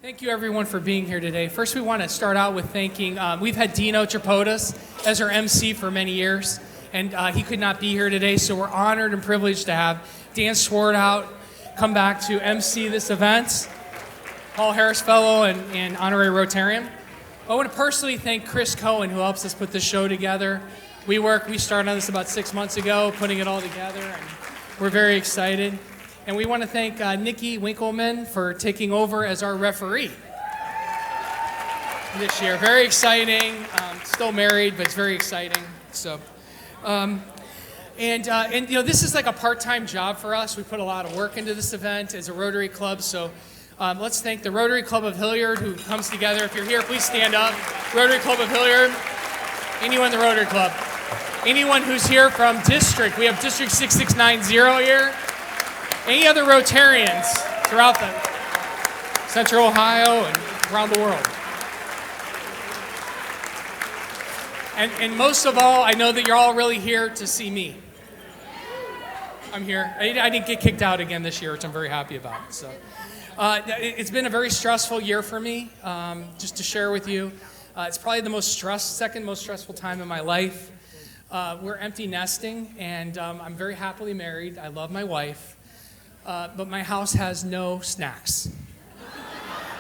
Thank you, everyone, for being here today. First, we want to start out with thanking, we've had Dino Tripodis as our MC for many years, and he could not be here today, so we're honored and privileged to have Dan Swartout come back to MC this event, Paul Harris Fellow and Honorary Rotarian. I want to personally thank Chris Cohen, who helps us put this show together. We started on this about 6 months ago, putting it all together, and we're very excited. And we want to thank Nikki Winkleman for taking over as our referee this year. Very exciting. Still married, but it's very exciting. So, this is like a part-time job for us. We put a lot of work into this event as a Rotary Club. So, let's thank the Rotary Club of Hilliard, who comes together. If you're here, please stand up. Rotary Club of Hilliard. Anyone in the Rotary Club? Anyone who's here from District? We have District 6690 here. Any other Rotarians throughout the Central Ohio and around the world? And most of all, I know that you're all really here to see me. I'm here. I didn't get kicked out again this year, which I'm very happy about. So, it's been a very stressful year for me. Just to share with you, it's probably the second most stressful time in my life. We're empty nesting, and I'm very happily married. I love my wife. But my house has no snacks.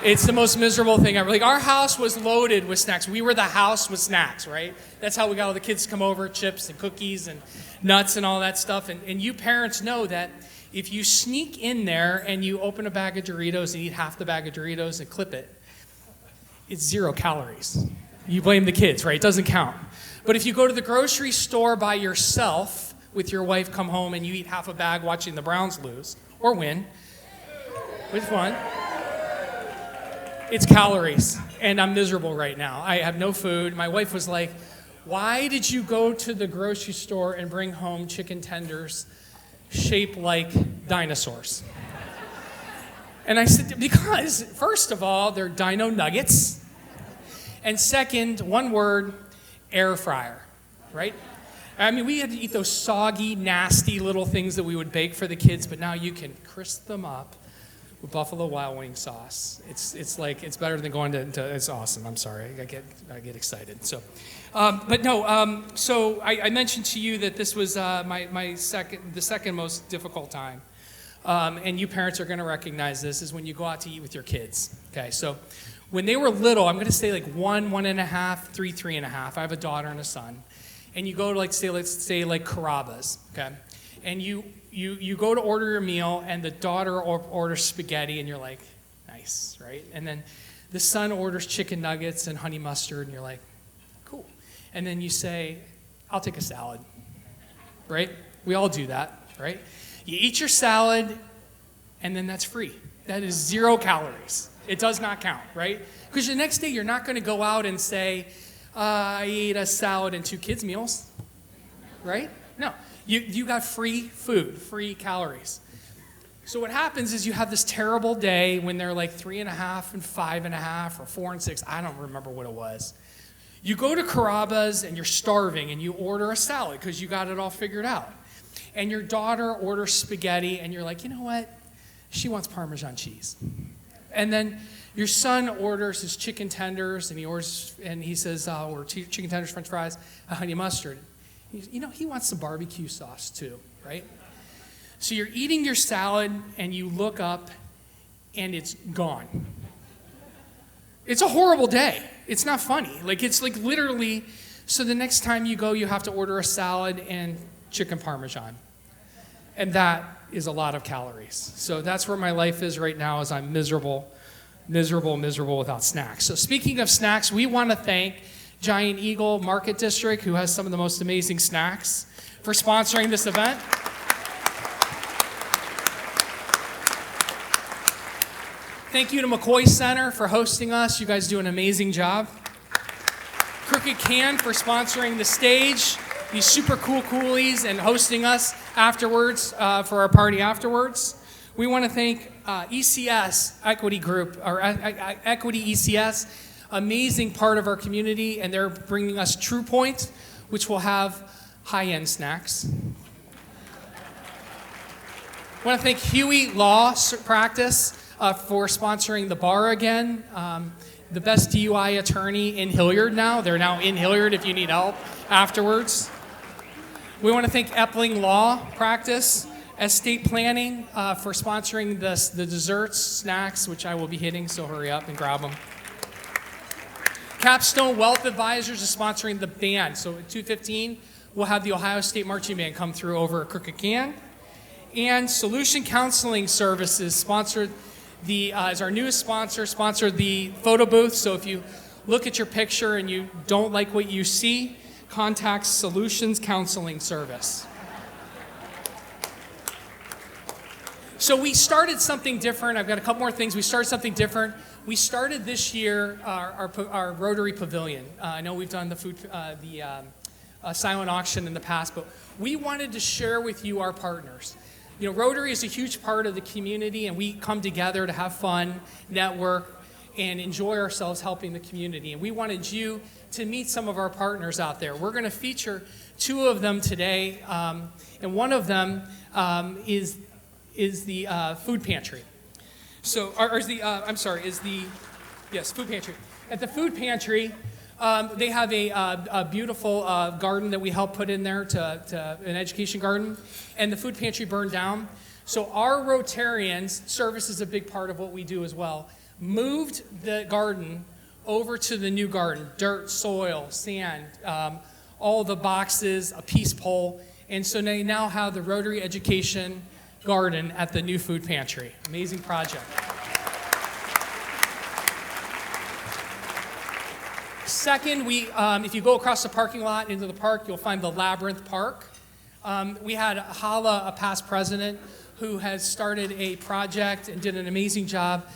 It's the most miserable thing ever. Like, our house was loaded with snacks. We were the house with snacks, right? That's how we got all the kids to come over, chips and cookies and nuts and all that stuff. And you parents know that if you sneak in there and you open a bag of Doritos and eat half the bag of Doritos and clip it, it's 0 calories. You blame the kids, right? It doesn't count. But if you go to the grocery store by yourself with your wife, come home, and you eat half a bag watching the Browns lose, or win, with fun, it's calories, and I'm miserable right now. I have no food. My wife was like, why did you go to the grocery store and bring home chicken tenders shaped like dinosaurs? And I said, because, first of all, they're dino nuggets, and second, one word, air fryer, right? I mean, we had to eat those soggy, nasty little things that we would bake for the kids, but now you can crisp them up with Buffalo Wild Wing sauce. It's better than going to it's awesome. I'm sorry, I get excited. So, so I mentioned to you that this was the second most difficult time, and you parents are going to recognize this, is when you go out to eat with your kids. Okay, so when they were little, I'm going to say like 1, 1.5, 3, 3.5. I have a daughter and a son. And you go to let's say Carrabba's, okay? And you go to order your meal, and the daughter orders spaghetti, and you're like, nice, right? And then the son orders chicken nuggets and honey mustard, and you're like, cool. And then you say, I'll take a salad, right? We all do that, right? You eat your salad, and then that's free. That is 0 calories. It does not count, right? Because the next day you're not going to go out and say, I ate a salad and 2 kids' meals, right? No, you got free food, free calories. So what happens is you have this terrible day when they're like 3.5 and 5.5 or 4 and 6. I don't remember what it was. You go to Carrabba's and you're starving and you order a salad because you got it all figured out. And your daughter orders spaghetti and you're like, you know what? She wants Parmesan cheese. And then your son orders his chicken tenders, and he says, or chicken tenders, french fries, honey mustard. He wants some barbecue sauce too, right? So you're eating your salad, and you look up, and it's gone. It's a horrible day. It's not funny. It's like literally, so the next time you go, you have to order a salad and chicken Parmesan. And that is a lot of calories. So that's where my life is right now, is I'm miserable without snacks. So speaking of snacks, we want to thank Giant Eagle Market District, who has some of the most amazing snacks, for sponsoring this event. Thank you to McCoy Center for hosting us. You guys do an amazing job. Crooked Can for sponsoring the stage, these super cool coolies, and hosting us afterwards for our party afterwards. We want to thank ECS Equity Group, or Equity ECS, amazing part of our community, and they're bringing us True Point, which will have high-end snacks. I want to thank Huey Law Practice. for sponsoring the bar again. The best DUI attorney in Hilliard now. They're now in Hilliard if you need help afterwards. We want to thank Epling Law Practice, Estate Planning for sponsoring the desserts, snacks, which I will be hitting, so hurry up and grab them. Capstone Wealth Advisors is sponsoring the band. So at 2:15, we'll have the Ohio State Marching Band come through over at Crooked Can. And Solution Counseling Services sponsored is our newest sponsor, sponsored the photo booth. So if you look at your picture and you don't like what you see, contact Solutions Counseling Service. So we started something different. I've got a couple more things. We started something different. We started this year our Rotary Pavilion. I know we've done the silent auction in the past, but we wanted to share with you our partners. You know, Rotary is a huge part of the community, and we come together to have fun, network, and enjoy ourselves helping the community. And we wanted you to meet some of our partners out there. We're going to feature two of them today, and one of them is the food pantry. So, yes, food pantry. At the food pantry, they have a beautiful garden that we helped put in there to an education garden, and the food pantry burned down. So our Rotarians, service is a big part of what we do as well, moved the garden over to the new garden, dirt, soil, sand, all the boxes, a peace pole, and so they now have the Rotary Education Garden at the new food pantry. Amazing project. Second, if you go across the parking lot into the park, you'll find the Labyrinth Park. We had Hala, a past president, who has started a project and did an amazing job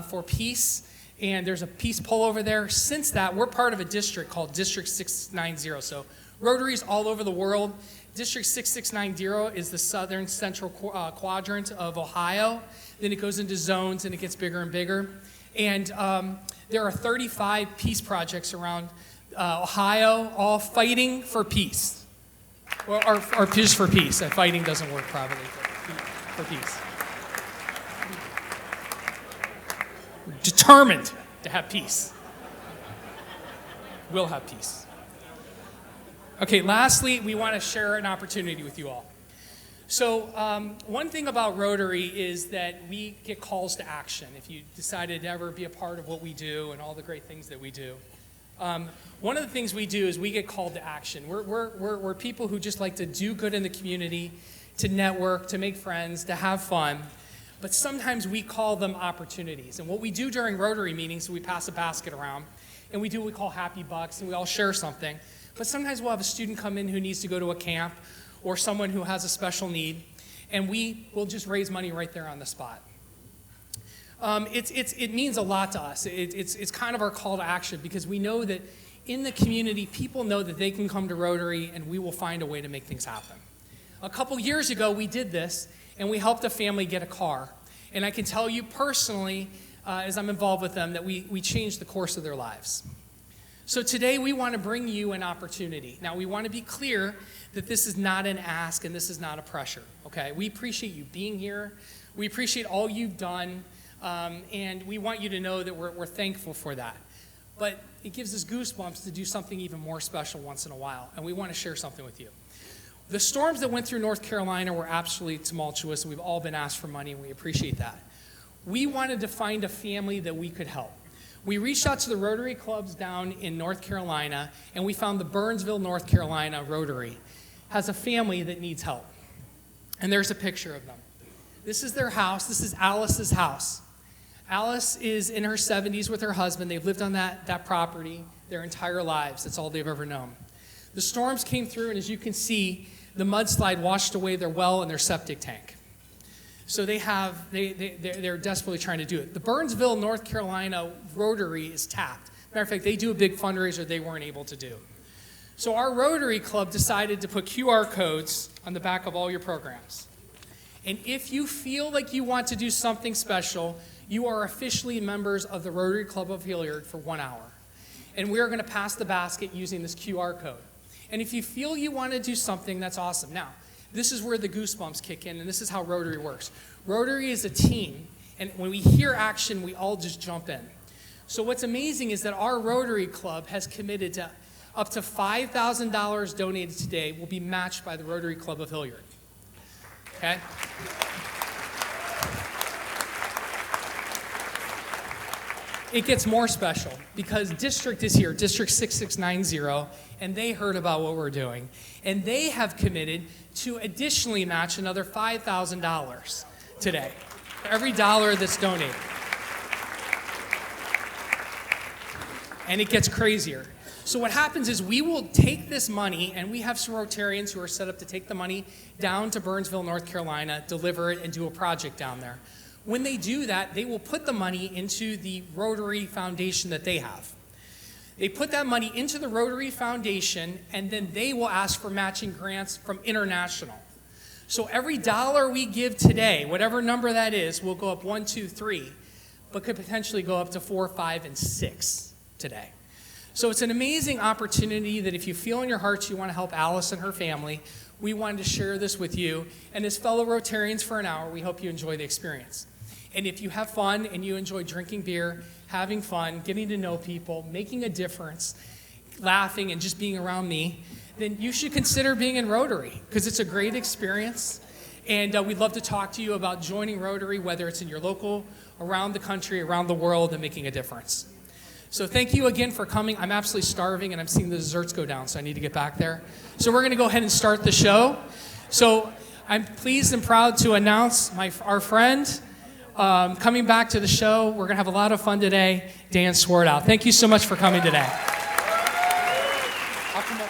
for peace. And there's a peace pole over there. Since that, we're part of a district called District 690. So Rotaries all over the world. District 6690 is the southern central quadrant of Ohio. Then it goes into zones and it gets bigger and bigger. And there are 35 peace projects around Ohio, all fighting for peace. Or just for peace. Fighting doesn't work probably, but for peace. Determined to have peace. We'll have peace. Okay, lastly, we want to share an opportunity with you all. So one thing about Rotary is that we get calls to action. If you decided to ever be a part of what we do and all the great things that we do. One of the things we do is we get called to action. We're people who just like to do good in the community, to network, to make friends, to have fun. But sometimes we call them opportunities. And what we do during Rotary meetings, we pass a basket around, and we do what we call Happy Bucks, and we all share something. But sometimes we'll have a student come in who needs to go to a camp, or someone who has a special need, and we will just raise money right there on the spot. It means a lot to us. It's kind of our call to action, because we know that in the community, people know that they can come to Rotary, and we will find a way to make things happen. A couple years ago, we did this, and we helped a family get a car. And I can tell you personally, as I'm involved with them, that we changed the course of their lives. So today we want to bring you an opportunity. Now we want to be clear that this is not an ask and this is not a pressure, okay? We appreciate you being here. We appreciate all you've done, and we want you to know that we're thankful for that. But it gives us goosebumps to do something even more special once in a while, and we want to share something with you. The storms that went through North Carolina were absolutely tumultuous, and we've all been asked for money, and we appreciate that. We wanted to find a family that we could help. We reached out to the Rotary clubs down in North Carolina, and we found the Burnsville, North Carolina Rotary has a family that needs help. And there's a picture of them. This is their house. This is Alice's house. Alice is in her 70s with her husband. They've lived on that property their entire lives. That's all they've ever known. The storms came through, and as you can see, the mudslide washed away their well and their septic tank. So they're desperately trying to do it. The Burnsville, North Carolina Rotary is tapped. Matter of fact, they do a big fundraiser they weren't able to do. So our Rotary Club decided to put QR codes on the back of all your programs. And if you feel like you want to do something special, you are officially members of the Rotary Club of Hilliard for 1 hour. And we are going to pass the basket using this QR code. And if you feel you want to do something, that's awesome. Now, this is where the goosebumps kick in, and this is how Rotary works. Rotary is a team, And when we hear action, we all just jump in. So what's amazing is that our Rotary Club has committed to up to $5,000 donated today will be matched by the Rotary Club of Hilliard. Okay? It gets more special because District is here, District 6690, and they heard about what we're doing. And they have committed to additionally match another $5,000 today for every dollar that's donated. And it gets crazier. So what happens is we will take this money, and we have some Rotarians who are set up to take the money down to Burnsville, North Carolina, deliver it, and do a project down there. When they do that, they will put the money into the Rotary Foundation that they have. They put that money into the Rotary Foundation, and then they will ask for matching grants from international. So every dollar we give today, whatever number that is, will go up 1, 2, 3, but could potentially go up to 4, 5, and 6 today. So it's an amazing opportunity that if you feel in your hearts you want to help Alice and her family, we wanted to share this with you. And as fellow Rotarians for an hour, we hope you enjoy the experience. And if you have fun and you enjoy drinking beer, having fun, getting to know people, making a difference, laughing, and just being around me, then you should consider being in Rotary because it's a great experience. And we'd love to talk to you about joining Rotary, whether it's in your local, around the country, around the world, and making a difference. So thank you again for coming. I'm absolutely starving, and I'm seeing the desserts go down, so I need to get back there. So we're going to go ahead and start the show. So I'm pleased and proud to announce our friend coming back to the show. We're going to have a lot of fun today, Dan Swartout. Thank you so much for coming today. I'll come up.